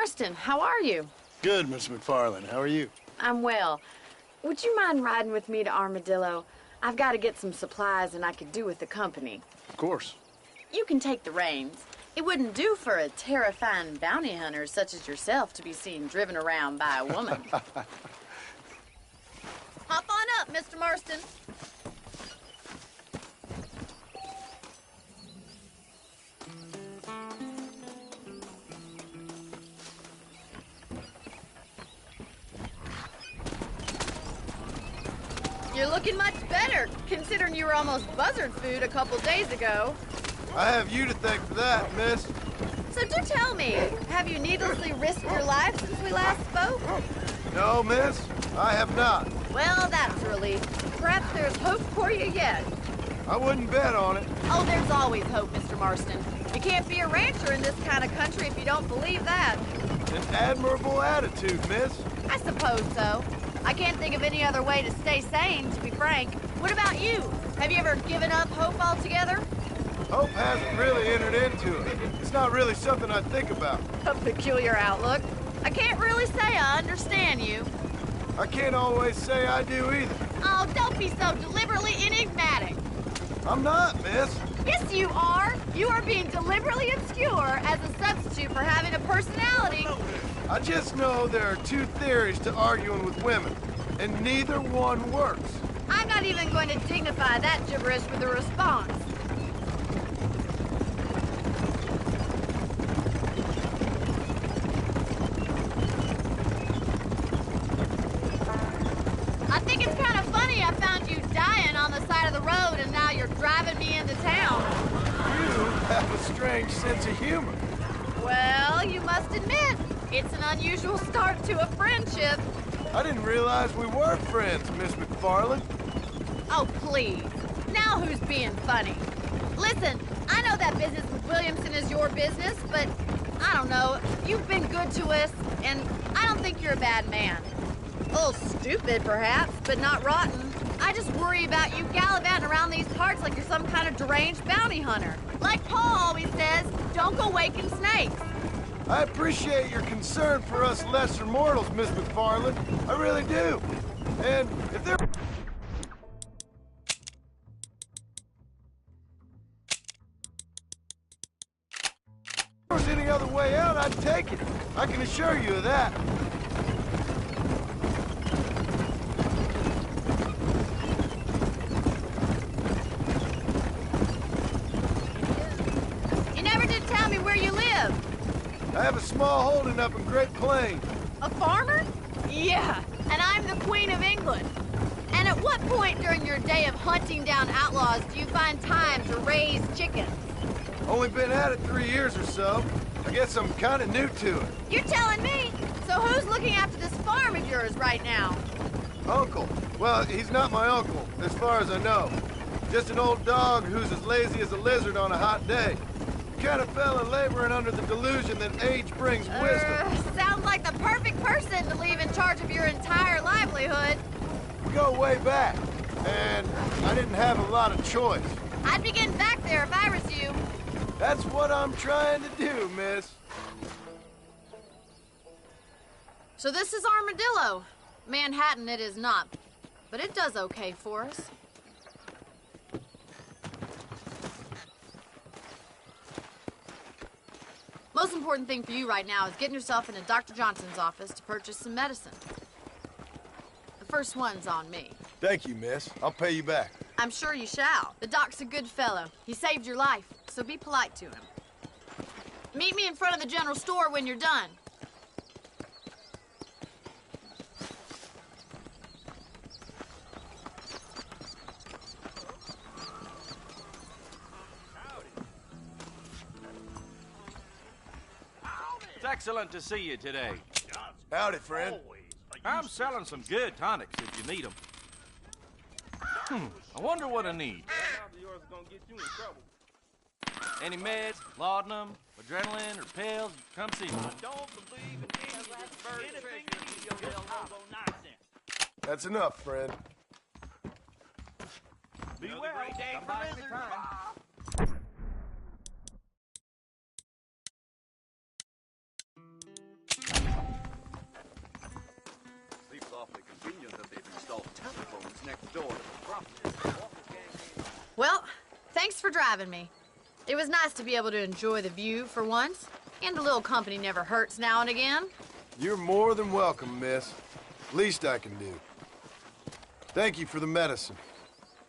Marston, how are you? Good, Miss McFarland. How are you? I'm well. Would you mind riding with me to Armadillo? I've got to get some supplies and I could do with the company. Of course. You can take the reins. It wouldn't do for a terrifying bounty hunter such as yourself to be seen driven around by a woman. Hop on up, Mr. Marston. You're looking much better, considering you were almost buzzard food a couple days ago. I have you to thank for that, miss. So do tell me, have you needlessly risked your life since we last spoke? No, miss, I have not. Well, that's a relief. Perhaps there's hope for you yet. I wouldn't bet on it. Oh, there's always hope, Mr. Marston. You can't be a rancher in this kind of country if you don't believe that. An admirable attitude, miss. I suppose so. I can't think of any other way to stay sane, to be frank. What about you? Have you ever given up hope altogether? Hope hasn't really entered into it. It's not really something I think about. A peculiar outlook. I can't really say I understand you. I can't always say I do either. Oh, don't be so deliberately enigmatic. I'm not, miss. Yes, you are. You are being deliberately obscure as a substitute for having a personality. I just know there are two theories to arguing with women, and neither one works. I'm not even going to dignify that gibberish with a response. I think it's kind of funny I found you dying on the side of the road and now you're driving me into town. You have a strange sense of humor. Well, you must admit, it's an unusual start to a friendship. I didn't realize we were friends, Miss McFarland. Oh, please. Now who's being funny? Listen, I know that business with Williamson is your business, but I don't know. You've been good to us, and I don't think you're a bad man. A little stupid, perhaps, but not rotten. I just worry about you gallivanting around these parts like you're some kind of deranged bounty hunter. Like Paul always says, don't go waking snakes. I appreciate your concern for us lesser mortals, Miss McFarland. I really do. And if there was any other way out, I'd take it. I can assure you of that. You never did tell me where you live. I have a small holding up in Great Plains. A farmer? Yeah, and I'm the Queen of England. And at what point during your day of hunting down outlaws do you find time to raise chickens? Only been at it 3 years or so. I guess I'm kind of new to it. You're telling me? So who's looking after this farm of yours right now? Uncle. Well, he's not my uncle, as far as I know. Just an old dog who's as lazy as a lizard on a hot day. Kind of fella laboring under the delusion that age brings wisdom. Sounds like the perfect person to leave in charge of your entire livelihood. We go way back, and I didn't have a lot of choice. I'd be getting back there if I was you. That's what I'm trying to do, miss. So this is Armadillo. Manhattan it is not, but it does okay for us. Most important thing for you right now is getting yourself into Dr. Johnson's office to purchase some medicine. The first one's on me. Thank you, miss. I'll pay you back. I'm sure you shall. The doc's a good fellow. He saved your life, so be polite to him. Meet me in front of the general store when you're done. It's excellent to see you today. Howdy, friend. I'm selling some good tonics if you need them. I wonder what I need. Any meds, laudanum, adrenaline, or pills? Come see me. That's enough, friend. Be well. Come by anytime. Thanks for driving me. It was nice to be able to enjoy the view for once, and a little company never hurts now and again. You're more than welcome, miss. Least I can do. Thank you for the medicine.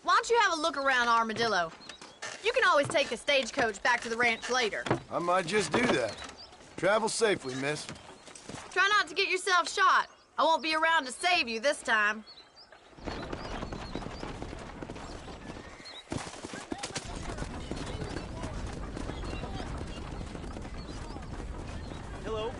Why don't you have a look around Armadillo? You can always take a stagecoach back to the ranch later. I might just do that. Travel safely, miss. Try not to get yourself shot. I won't be around to save you this time. Hello.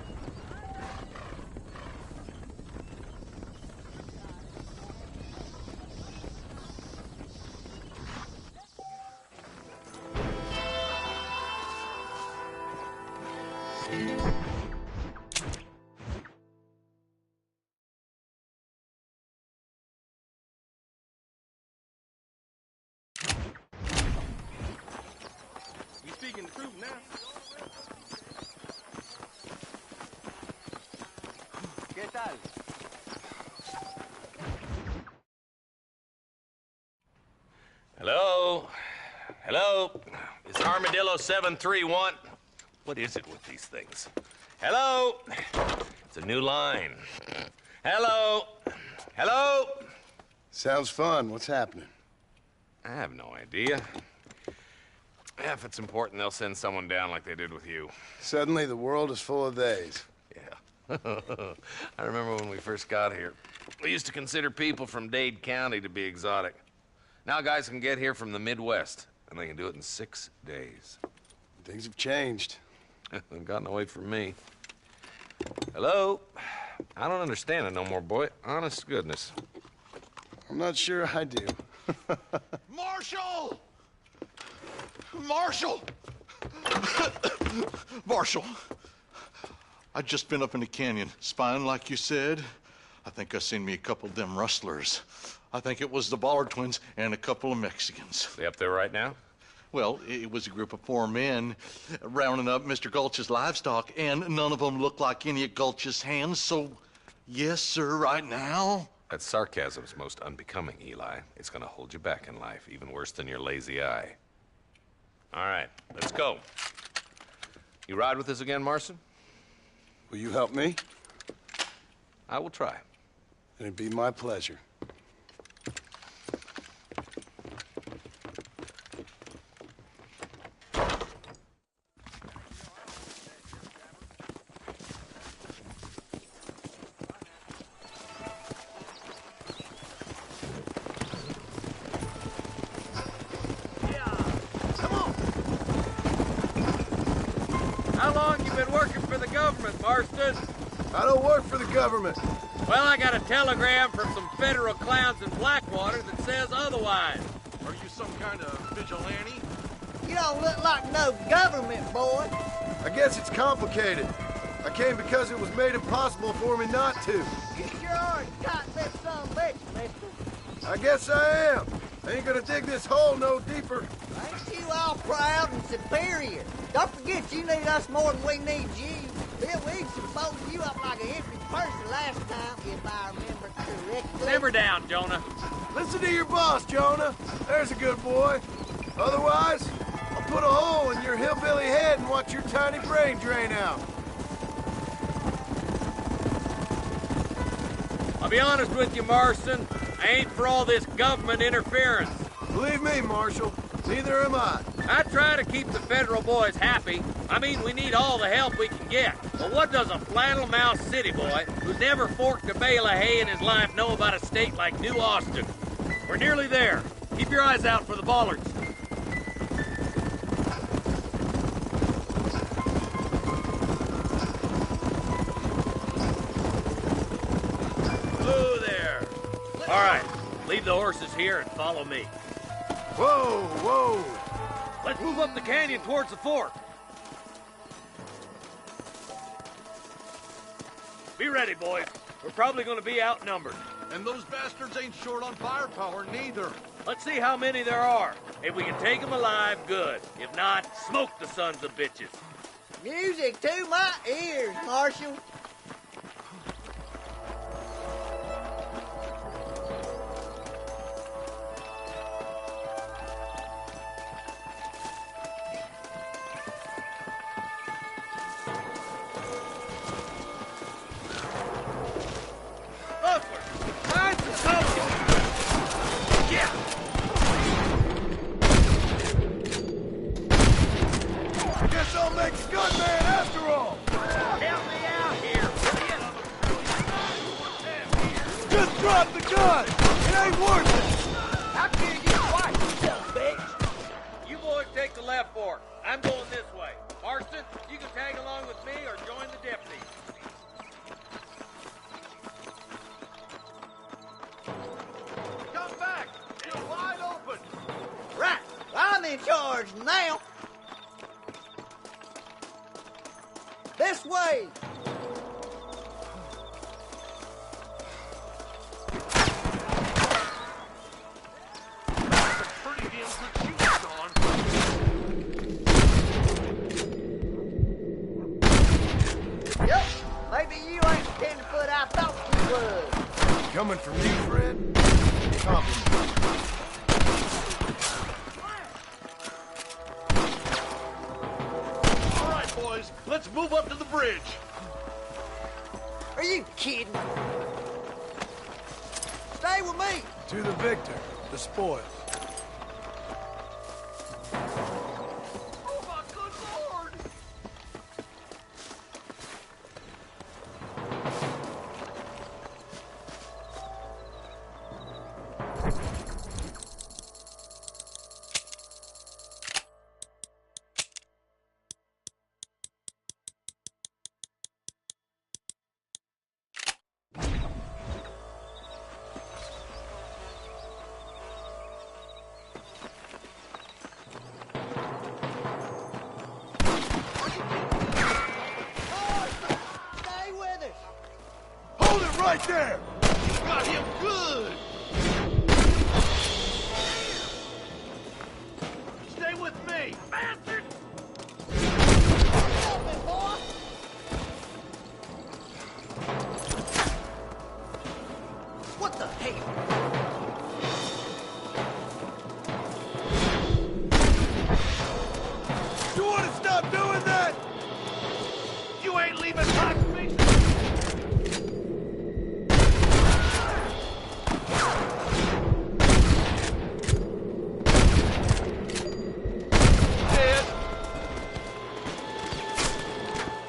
You speaking the truth now? ¿Qué tal? Hello? Hello? It's Armadillo 731. What is it with these things? Hello? It's a new line. Hello? Hello? Sounds fun. What's happening? I have no idea. If it's important, they'll send someone down like they did with you. Suddenly, the world is full of theys. Yeah. I remember when we first got here. We used to consider people from Dade County to be exotic. Now guys can get here from the Midwest, and they can do it in 6 days. Things have changed. They've gotten away from me. Hello? I don't understand it no more, boy. Honest to goodness. I'm not sure I do. Marshal! Marshal! Marshal! I just been up in the canyon, spying like you said. I think I seen me a couple of them rustlers. I think it was the Ballard twins and a couple of Mexicans. They up there right now? Well, it was a group of 4 men rounding up Mr. Gulch's livestock, and none of them looked like any of Gulch's hands, so yes, sir, right now. That sarcasm's most unbecoming, Eli. It's gonna hold you back in life, even worse than your lazy eye. All right, let's go. You ride with us again, Marson? Will you help me? I will try. It'd be my pleasure. How long you been working for the government, Marston? I don't work for the government. Well, I got a telegram from some federal clowns in Blackwater that says otherwise. Are you some kind of vigilante? You don't look like no government, boy. I guess it's complicated. I came because it was made impossible for me not to. You sure are a tight-lipped son of a bitch, mister. I guess I am. I ain't gonna dig this hole no deeper. Ain't you all proud and superior? Don't forget you need us more than we need you. Bill Wilson folded you up like a hippie person last time, if I remember correctly. Simmer down, Jonah. Listen to your boss, Jonah. There's a good boy. Otherwise, I'll put a hole in your hillbilly head and watch your tiny brain drain out. I'll be honest with you, Marston. I ain't for all this government interference. Believe me, Marshal, neither am I. I try to keep the federal boys happy. I mean, we need all the help we can get. But what does a flannel-mouthed city boy who's never forked a bale of hay in his life know about a state like New Austin? We're nearly there. Keep your eyes out for the Ballards. Hello there. All right, leave the horses here and follow me. Whoa, whoa. Let's move up the canyon towards the fork. Be ready, boys. We're probably going to be outnumbered. And those bastards ain't short on firepower, neither. Let's see how many there are. If we can take them alive, good. If not, smoke the sons of bitches. Music to my ears, Marshal. left fork. I'm going this way. Marston, you can tag along with me or join the deputies. Come back! You're wide open! Right, I'm in charge now. This way. Pretty damn good shooting, Don. Yep, maybe you ain't the tenderfoot I thought you was. Coming from you, Fred? Compliment. All right, boys, let's move up to the bridge. Are you kidding? Stay with me. To the victor, the spoils. Oh, my good Lord! Stay with us. Hold it right there! Got him good. Stay with me, bastard. Open, boy. What the hell? You want to stop doing that? You ain't leaving Hot Face. Dead.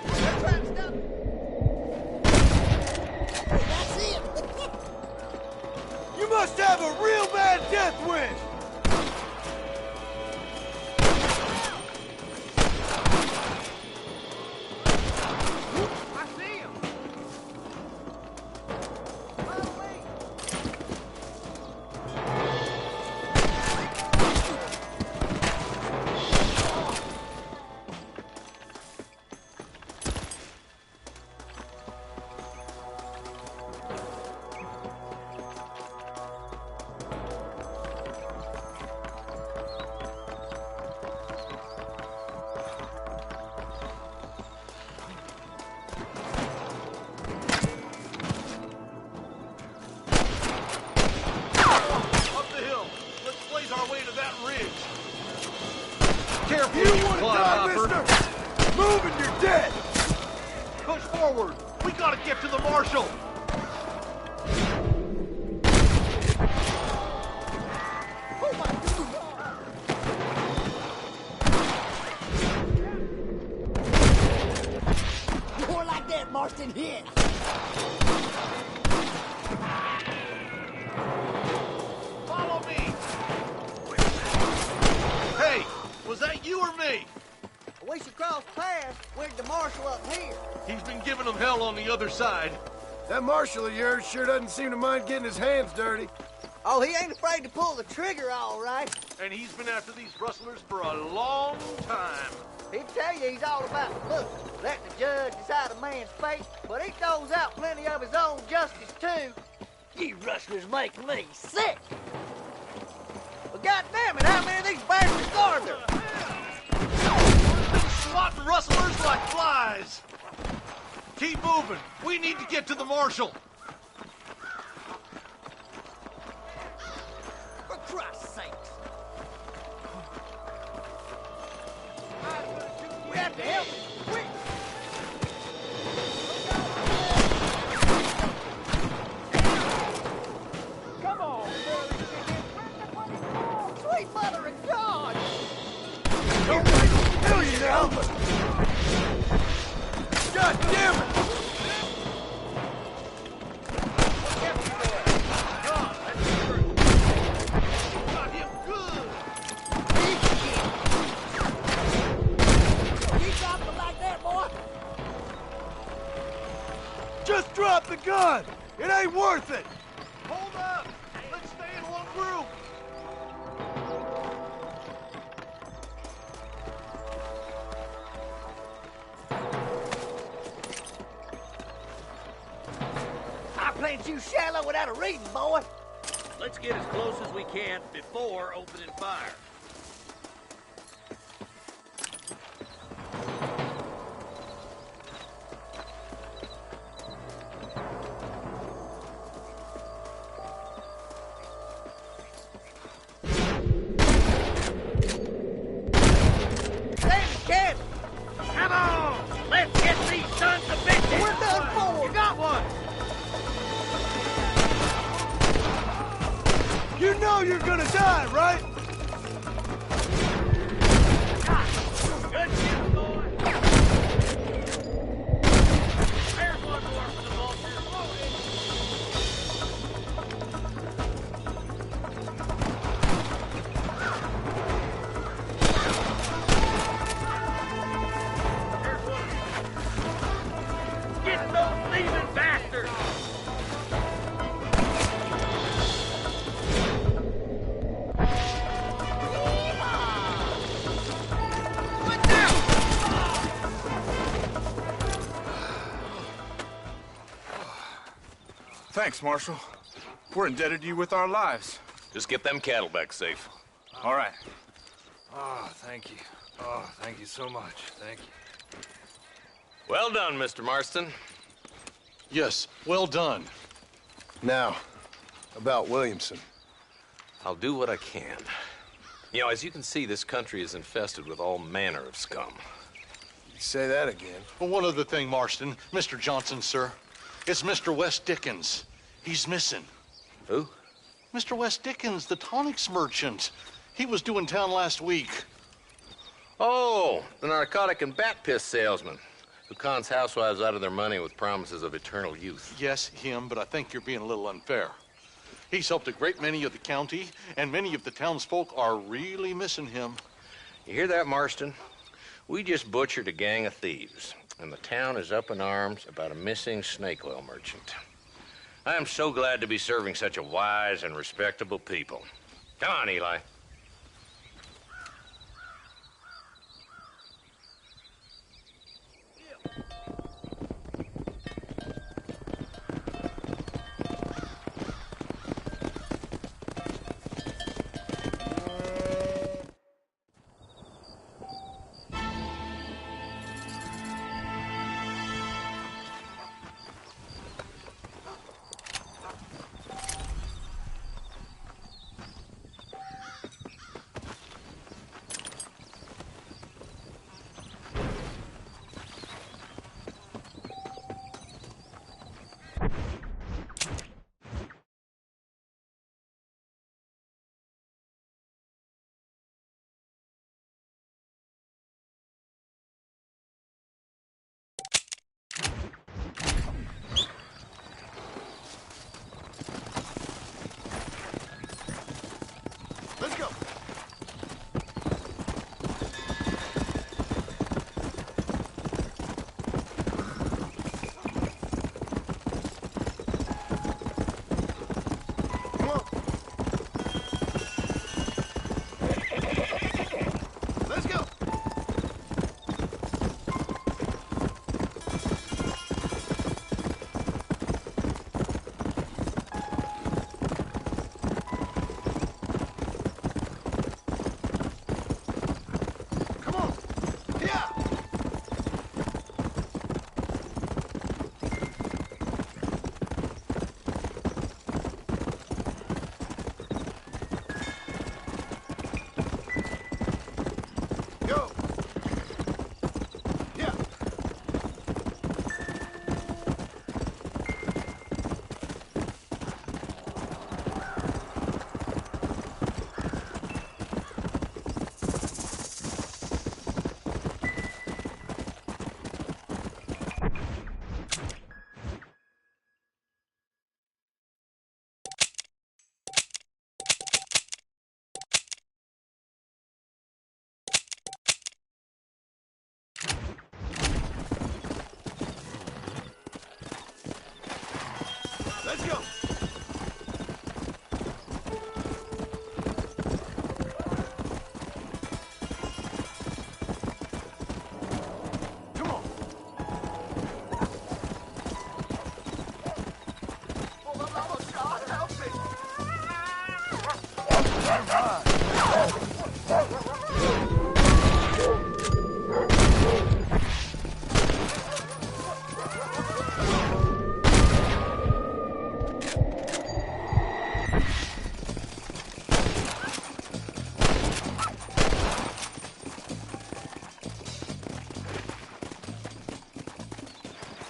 They're trying to stop me. Hey, that's it. You must have a real bad death wish! I see him! Up the hill. Let's blaze our way to that ridge. Careful, You want to die, clodhopper. mister? Move and you're dead! Push forward. We gotta get to the marshal. Oh, my God. More like that, Marston hit. Follow me. Hey, was that you or me? We should cross paths with the marshal up here. He's been giving them hell on the other side. That marshal of yours sure doesn't seem to mind getting his hands dirty. Oh, he ain't afraid to pull the trigger, all right. And he's been after these rustlers for a long time. He'd tell you he's all about look, letting the judge decide a man's fate, but he throws out plenty of his own justice, too. You rustlers make me sick. But goddamn it, how many of these bastards are there? Spotting rustlers like flies. Keep moving. We need to get to the marshal. For Christ's sakes. We have to help him, quick. Come on, sweet mother of God! Kill you now! God damn it! It ain't worth it! Hold up! Let's stay in one group! I planted you shallow without a reason, boy. Let's get as close as we can before opening fire. Come on! Let's get these sons of bitches! We're done for. You got one! You know you're gonna die, right? Good shit, boy! There's one more for the vultures. There's one. Get those thieving bastards! Thanks, Marshal. We're indebted to you with our lives. Just get them cattle back safe. All right. Oh, thank you. Oh, thank you so much. Thank you. Well done, Mr. Marston. Yes, well done. Now, about Williamson. I'll do what I can. You know, as you can see, this country is infested with all manner of scum. You say that again. Well, one other thing, Marston. Mr. Johnson, sir. It's Mr. West Dickens. He's missing. Who? Mr. West Dickens, the tonics merchant. He was due in town last week. Oh, the narcotic and bat piss salesman who cons housewives out of their money with promises of eternal youth. Yes, him, but I think you're being a little unfair. He's helped a great many of the county, and many of the townsfolk are really missing him. You hear that, Marston? We just butchered a gang of thieves, and the town is up in arms about a missing snake oil merchant. I am so glad to be serving such a wise and respectable people. Come on, Eli.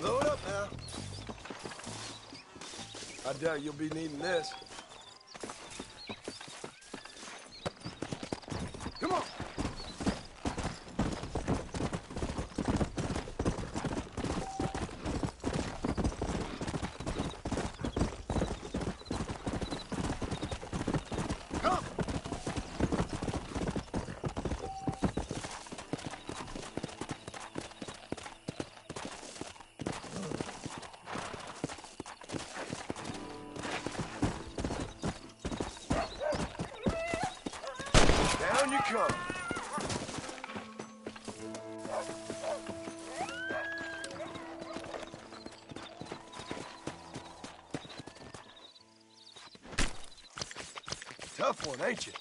Load up now. I doubt you'll be needing this. Come on. Come. Down you come. Tough one, ain't you?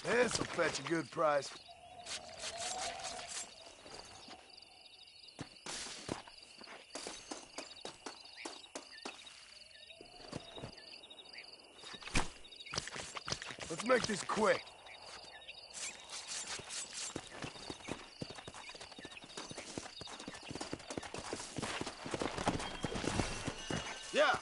This'll fetch a good price. Let's make this quick. Yeah.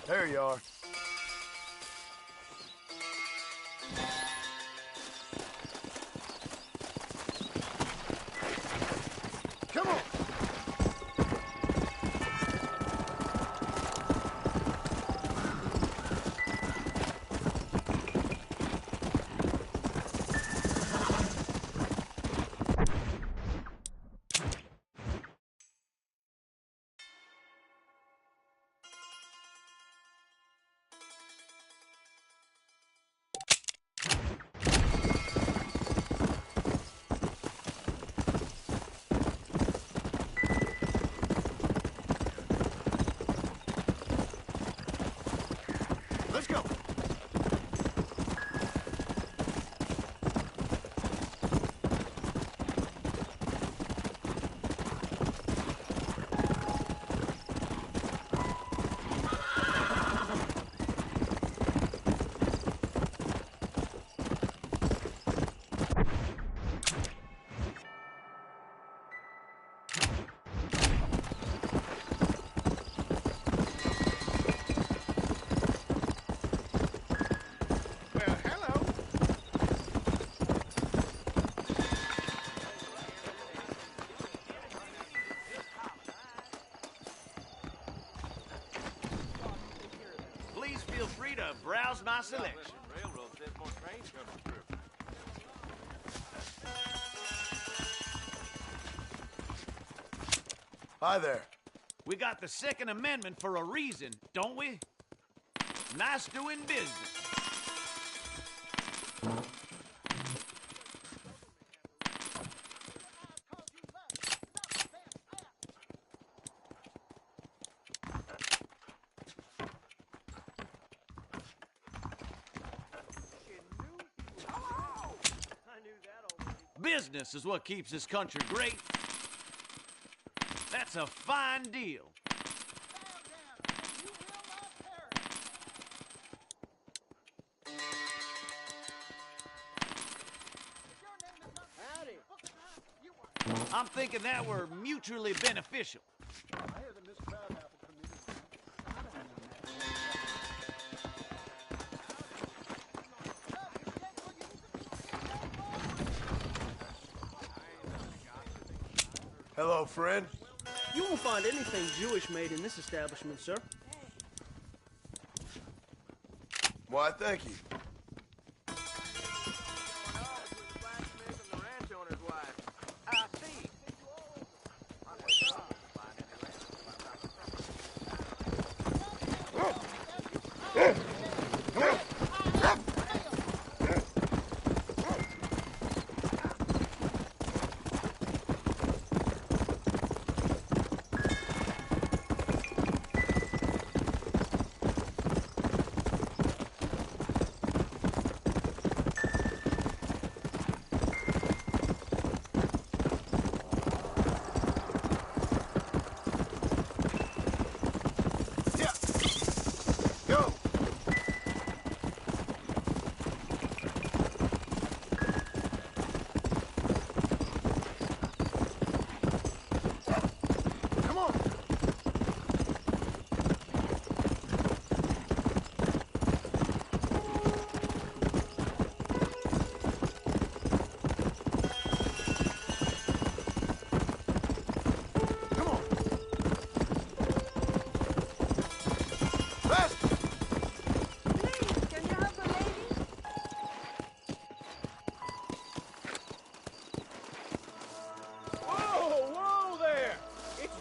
There you are. Come on. Let's go. Please feel free to browse my selection. Hi there. We got the Second Amendment for a reason, don't we? Nice doing business. Business is what keeps this country great. That's a fine deal. I'm thinking that we're mutually beneficial. Hello, friend. You won't find anything Jewish made in this establishment, sir. Why, thank you.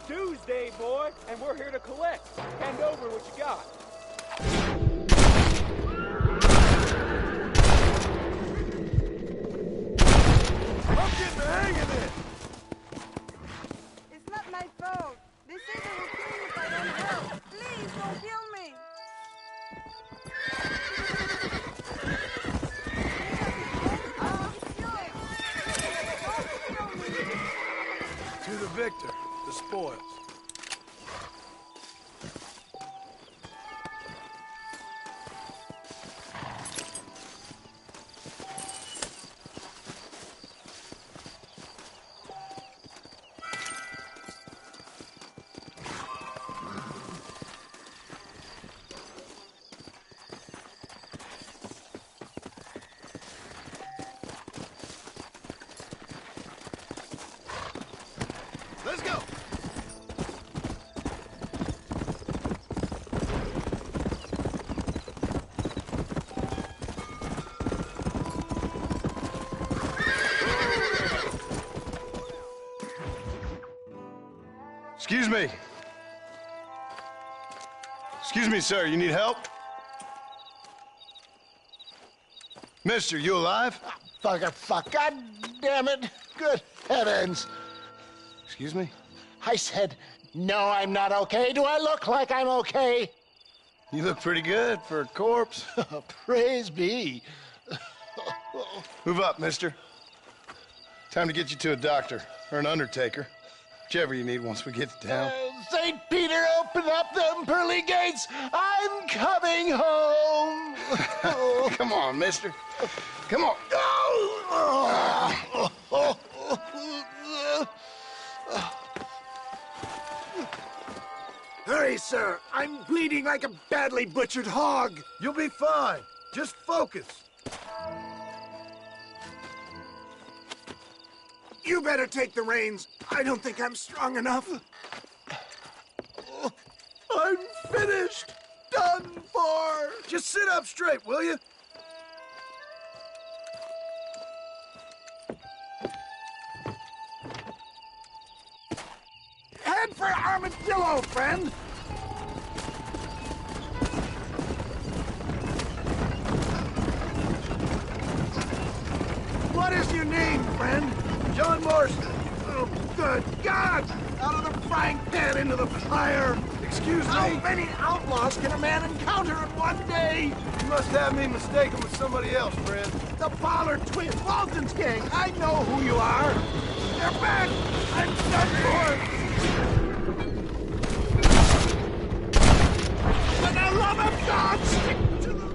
Tuesday, boy, and we're here to collect. Hand over what you got. I'm getting the hang of it. It's not my fault. They say they will kill me if I don't help. Please, don't kill me. To the victor, the spoils. Let's go! Excuse me. Excuse me, sir. You need help? Mister, you alive? Fuck. God damn it. Good heavens. Excuse me? I said, no, I'm not okay. Do I look like I'm okay? You look pretty good for a corpse. Praise be. Move up, mister. Time to get you to a doctor or an undertaker. Whichever you need once we get to town. St. Peter, open up them pearly gates. I'm coming home. Come on, mister. Come on. Hurry, sir. I'm bleeding like a badly butchered hog. You'll be fine. Just focus. You better take the reins. I don't think I'm strong enough. I'm finished. Done for. Just sit up straight, will you? Head for Armadillo, friend. What is your name, friend? John Marston. Oh, good God! Out of the frying pan into the fire! Excuse me? How many outlaws can a man encounter in one day? You must have me mistaken with somebody else, friend. The Pollard twins, Walton's gang. I know who you are. They're back! I'm done for! For the love of God, stick to the...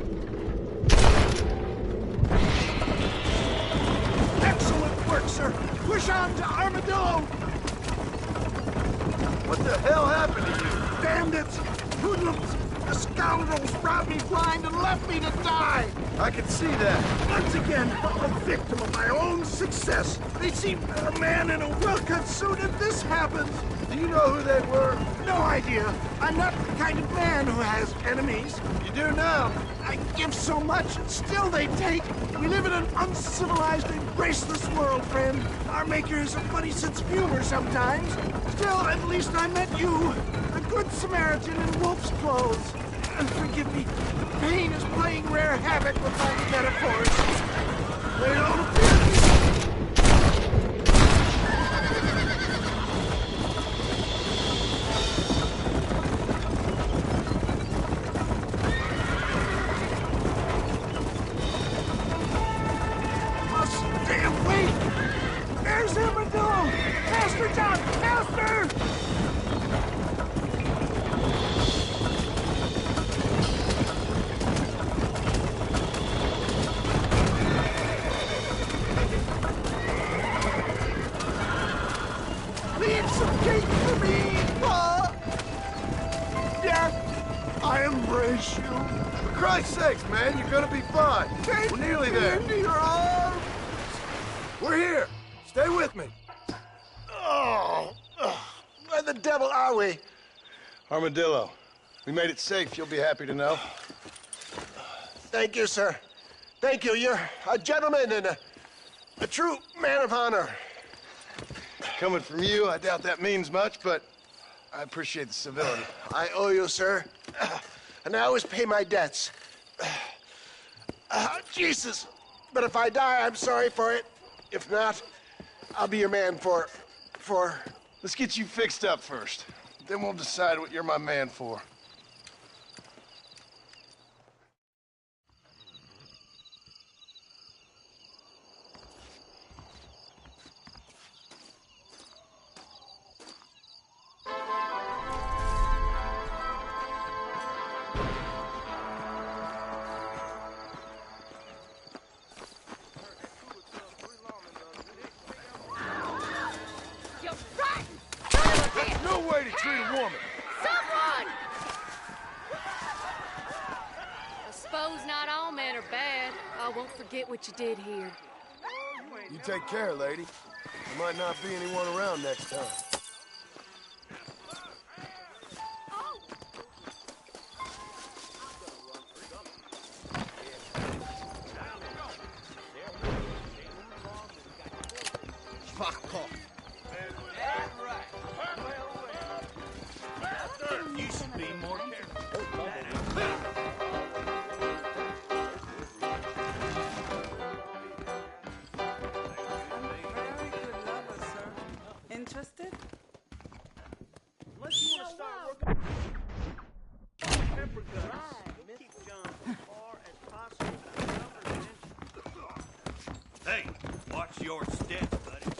Excellent work, sir. Push on to Armadillo. What the hell happened to you? Bandits! Hoodlums! The scoundrels robbed me blind and left me to die! I can see that. Once again, a victim of my own success. They see a man in a well-cut suit and this happens. Do you know who they were? No idea. I'm not the kind of man who has enemies. You do now. I give so much, and still they take. We live in an uncivilized and graceless world, friend. Our maker has a funny sense of humor sometimes. Still, at least I met you. A good Samaritan in wolf's clothes. And forgive me, the pain is playing rare havoc with my metaphors. They don't appear to be... Leave some cake for me, Pa! Death, I embrace you. For Christ's sakes, man, you're gonna be fine. We're nearly there. Into your arms. We're here. Stay with me. Oh, where the devil are we? Armadillo. We made it safe, you'll be happy to know. Thank you, sir. Thank you. You're a gentleman and a true man of honor. Coming from you, I doubt that means much, but I appreciate the civility. I owe you, sir. And I always pay my debts. Jesus. But if I die, I'm sorry for it. If not, I'll be your man for... Let's get you fixed up first. Then we'll decide what you're my man for. No way to treat a woman! Someone! I suppose not all men are bad. I won't forget what you did here. You take care, lady. There might not be anyone around next time. You should be more careful. Interested? Unless you want to start working pepper guns, we'll keep John as far as possible out of our Hey, watch your step, buddy.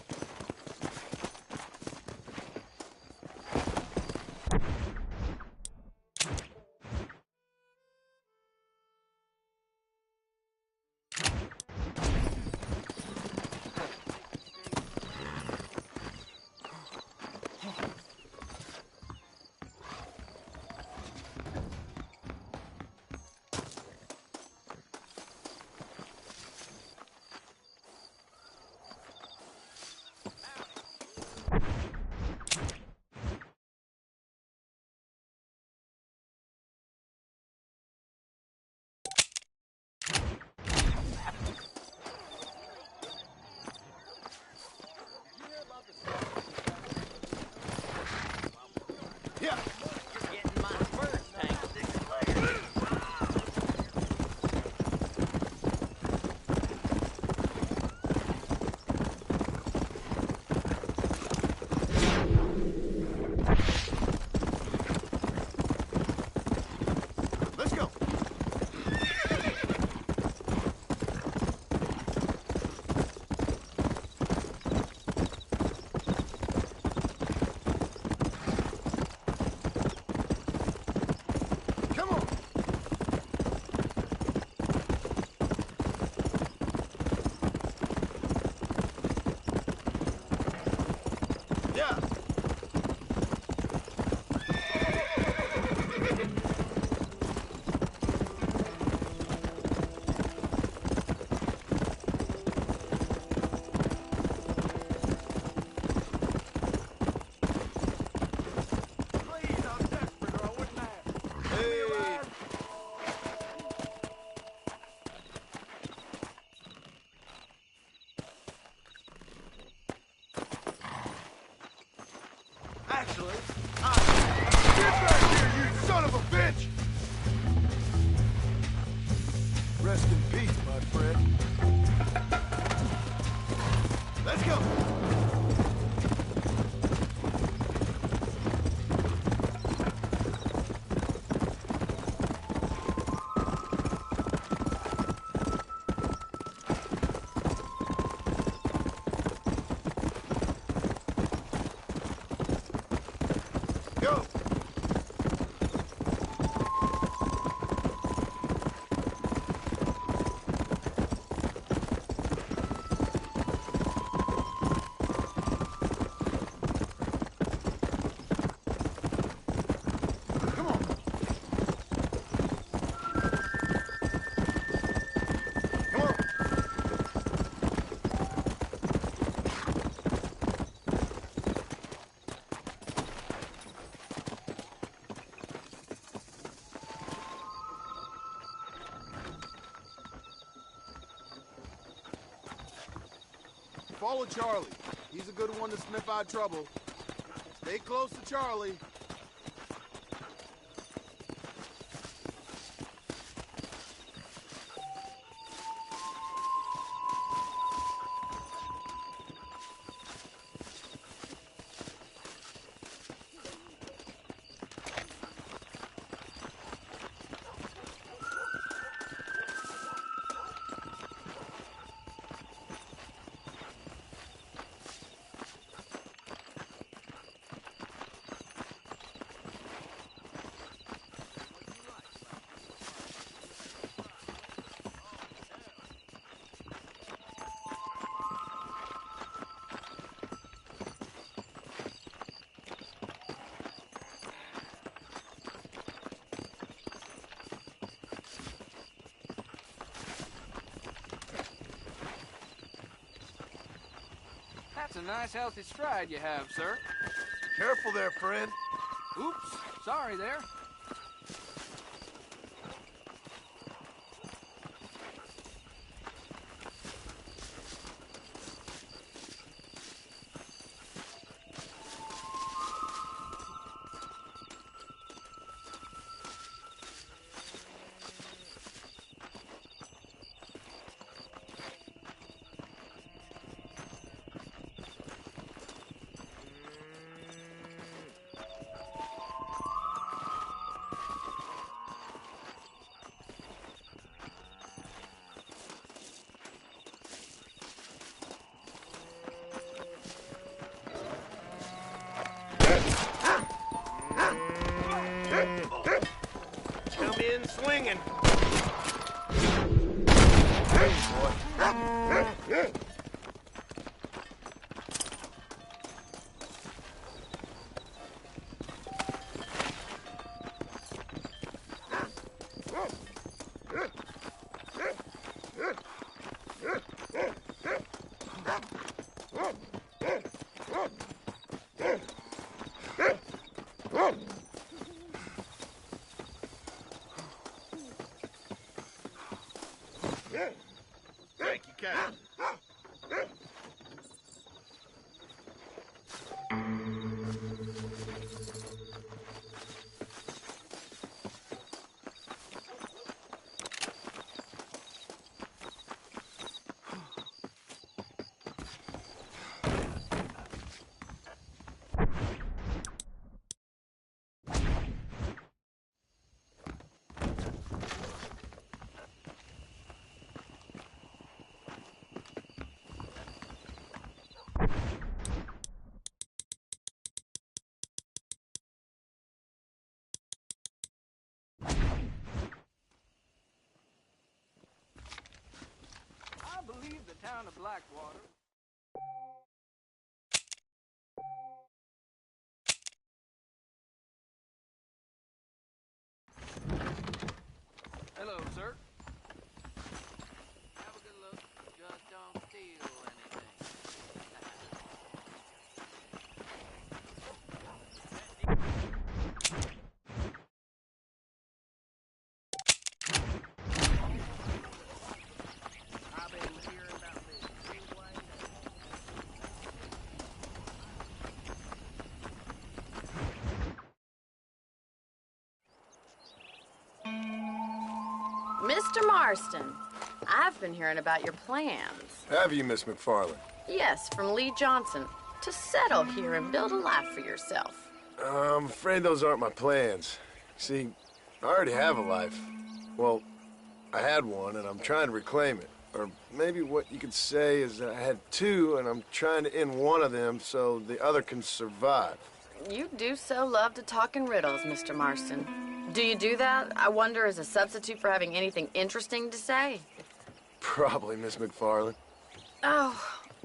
of a bitch! Rest in peace, my friend. Let's go! Go! Follow Charlie. He's a good one to sniff out trouble. Stay close to Charlie. That's a nice healthy stride you have, sir. Careful there, friend. Oops, sorry there. Come in swinging. Hey, boy. Thank you, Captain. I believe the town of Blackwater. Hello, sir. Have a good look. Just don't steal anything. I've been hearing about this freeway. Mr. Marston, I've been hearing about your plans. Have you, Miss McFarland? Yes, from Lee Johnson, to settle here and build a life for yourself. I'm afraid those aren't my plans. See, I already have a life. Well, I had one, and I'm trying to reclaim it. Or maybe what you could say is that I had two, and I'm trying to end one of them so the other can survive. You do so love to talk in riddles, Mr. Marston. Do you do that, I wonder, as a substitute for having anything interesting to say? Probably, Miss McFarland. Oh,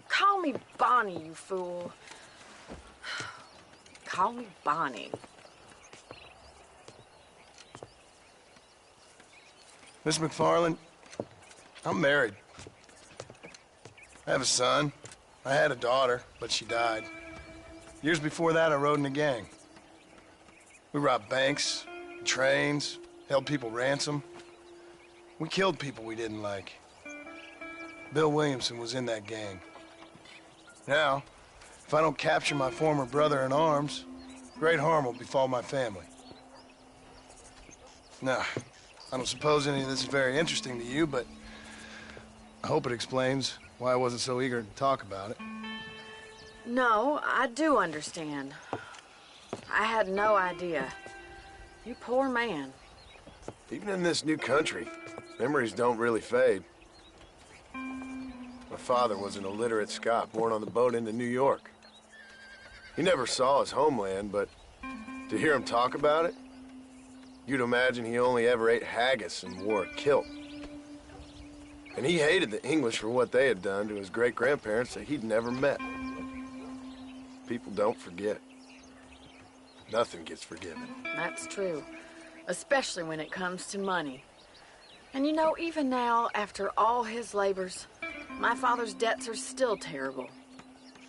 call me Bonnie, you fool. Call me Bonnie. Miss McFarland, I'm married. I have a son. I had a daughter, but she died. Years before that, I rode in a gang. We robbed banks, trains, held people ransom. We killed people we didn't like. Bill Williamson was in that gang. Now, if I don't capture my former brother in arms, great harm will befall my family. Now, I don't suppose any of this is very interesting to you, but I hope it explains why I wasn't so eager to talk about it. No, I do understand. I had no idea. You poor man. Even in this new country, memories don't really fade. My father was an illiterate Scot born on the boat into New York. He never saw his homeland, but to hear him talk about it, you'd imagine he only ever ate haggis and wore a kilt. And he hated the English for what they had done to his great-grandparents that he'd never met. People don't forget. Nothing gets forgiven. That's true, especially when it comes to money. And you know, even now, after all his labors, my father's debts are still terrible.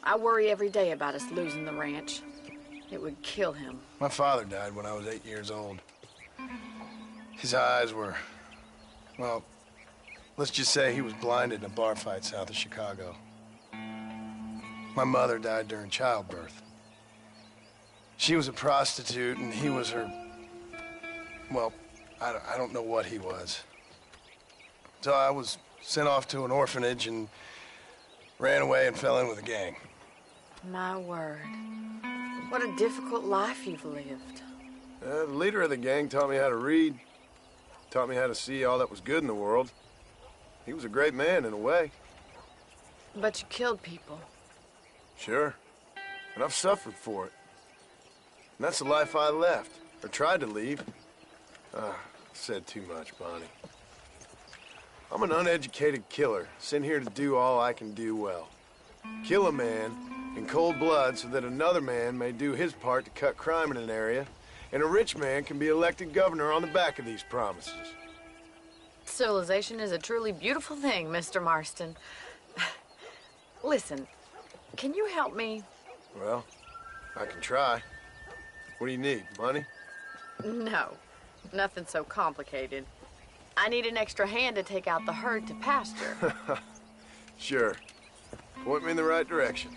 I worry every day about us losing the ranch. It would kill him. My father died when I was 8 years old. His eyes were, well, let's just say he was blinded in a bar fight south of Chicago. My mother died during childbirth. She was a prostitute, and he was her, well, I don't know what he was. So I was sent off to an orphanage and ran away and fell in with a gang. My word. What a difficult life you've lived. The leader of the gang taught me how to read, taught me how to see all that was good in the world. He was a great man in a way. But you killed people. Sure. And I've suffered for it. And that's the life I left, or tried to leave. Said too much, Bonnie. I'm an uneducated killer, sent here to do all I can do well. Kill a man in cold blood so that another man may do his part to cut crime in an area, and a rich man can be elected governor on the back of these promises. Civilization is a truly beautiful thing, Mr. Marston. Listen, can you help me? Well, I can try. What do you need, money? No, nothing so complicated. I need an extra hand to take out the herd to pasture. Sure. Point me in the right direction.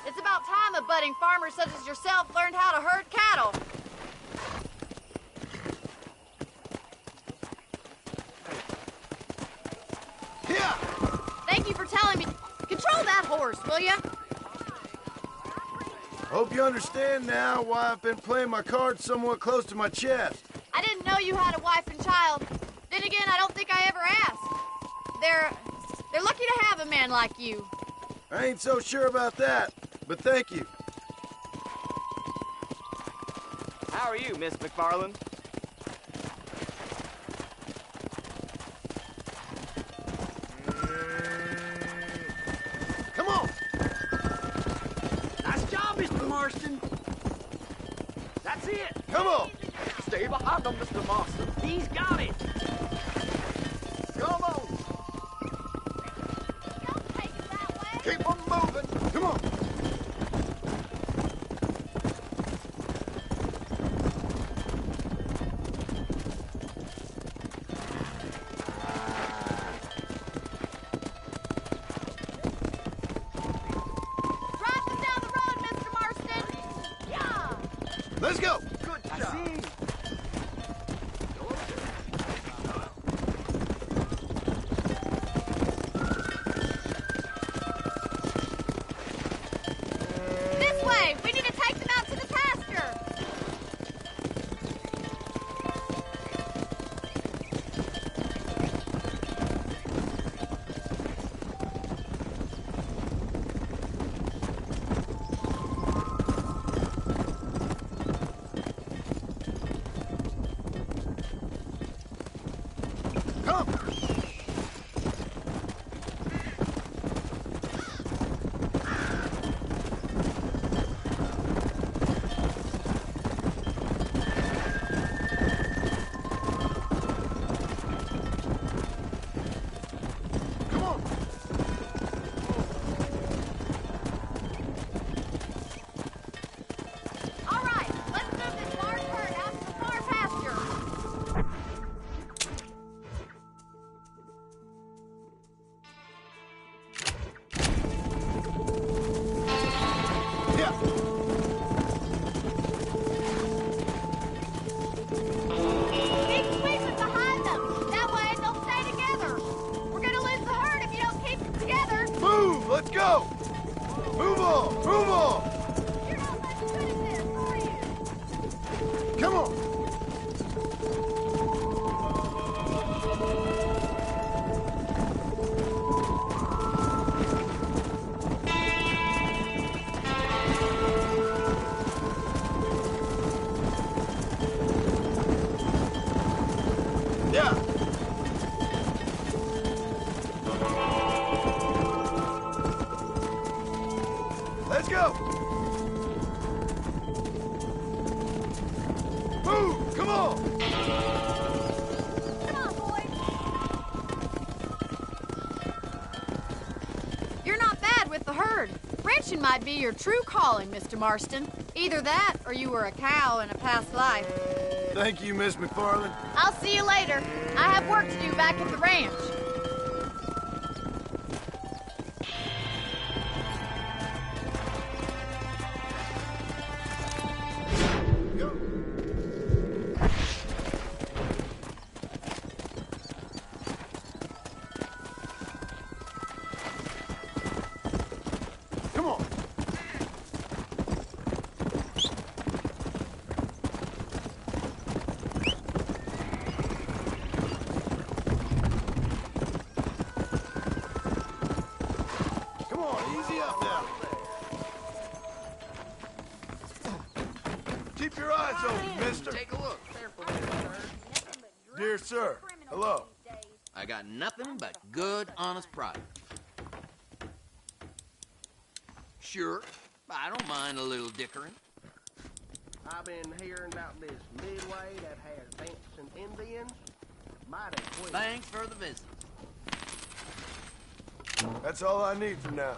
It's about time a budding farmer such as yourself learned how to herd cattle. Yeah. Thank you for telling me. Control that horse, will you? Hope you understand now why I've been playing my cards somewhat close to my chest. I didn't know you had a wife and child. Then again, I don't think I ever asked. They're lucky to have a man like you. I ain't so sure about that, but thank you. How are you, Miss McFarland? Come on! Nice job, Mr. Marston. That's it. Come on! Stay behind him, Mr. Marston. He's got it. Come on! Keep on moving! Come on! Let's go! Good job. This way! We need to take them out to the pasture! All right, let's move this large herd out to the far pasture. Keep sweeping behind them. That way they'll stay together. We're gonna lose the herd if you don't keep them together. Move! Let's go! Move on! Move on! You're not much good at this, are you? Come on! Yeah! Let's go! Move! Come on! Come on, boys. You're not bad with the herd. Ranching might be your true calling, Mr. Marston. Either that, or you were a cow in a past life. Thank you, Miss McFarland. I'll see you later. I have work to do back at the ranch. Come on! Come on, easy up now. Keep your eyes open, mister. Take a look. Careful there, sir. Dear sir, hello. I got nothing but good, honest product. Sure, I don't mind a little dickering. I've been hearing about this midway that has Vance and Indians. Mighty quick. Thanks for the visit. That's all I need for now.